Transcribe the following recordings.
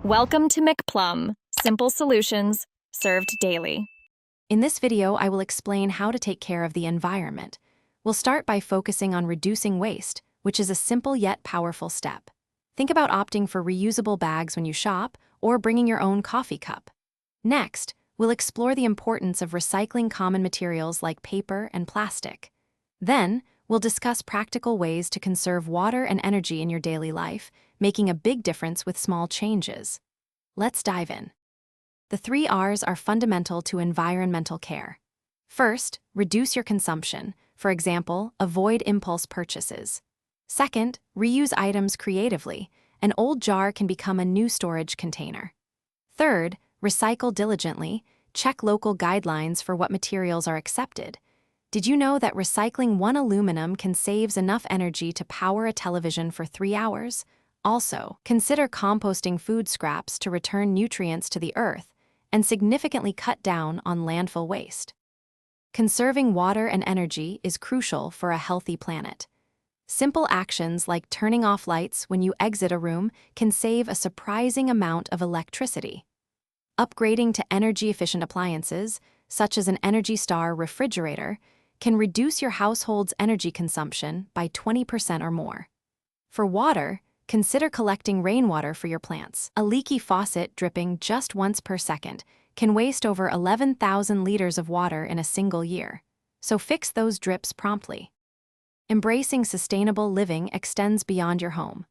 Welcome to McPlum, simple solutions served daily. In this video, I will explain how to take care of the environment. We'll start by focusing on reducing waste, which is a simple yet powerful step. Think about opting for reusable bags when you shop or bringing your own coffee cup. Next, we'll explore the importance of recycling common materials like paper and plastic. Then, we'll discuss practical ways to conserve water and energy in your daily life, making a big difference with small changes. Let's dive in. The 3 R's are fundamental to environmental care. First, reduce your consumption. For example, avoid impulse purchases. Second, reuse items creatively. An old jar can become a new storage container. Third, recycle diligently. Check local guidelines for what materials are accepted. Did you know that recycling 1 aluminum can save enough energy to power a television for 3 hours? Also, consider composting food scraps to return nutrients to the earth and significantly cut down on landfill waste. Conserving water and energy is crucial for a healthy planet. Simple actions like turning off lights when you exit a room can save a surprising amount of electricity. Upgrading to energy-efficient appliances, such as an Energy Star refrigerator, can reduce your household's energy consumption by 20% or more. For water, consider collecting rainwater for your plants. A leaky faucet dripping just once per second can waste over 11,000 liters of water in a single year, so fix those drips promptly. Embracing sustainable living extends beyond your home.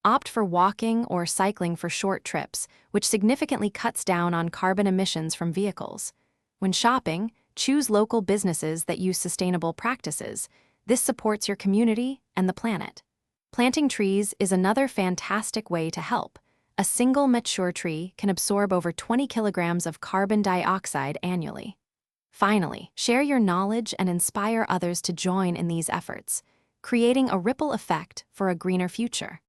Opt for walking or cycling for short trips, which significantly cuts down on carbon emissions from vehicles. When shopping, choose local businesses that use sustainable practices. This supports your community and the planet. Planting trees is another fantastic way to help. A single mature tree can absorb over 20 kilograms of carbon dioxide annually. Finally, share your knowledge and inspire others to join in these efforts, creating a ripple effect for a greener future.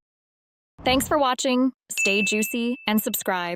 Thanks for watching. Stay juicy and subscribe.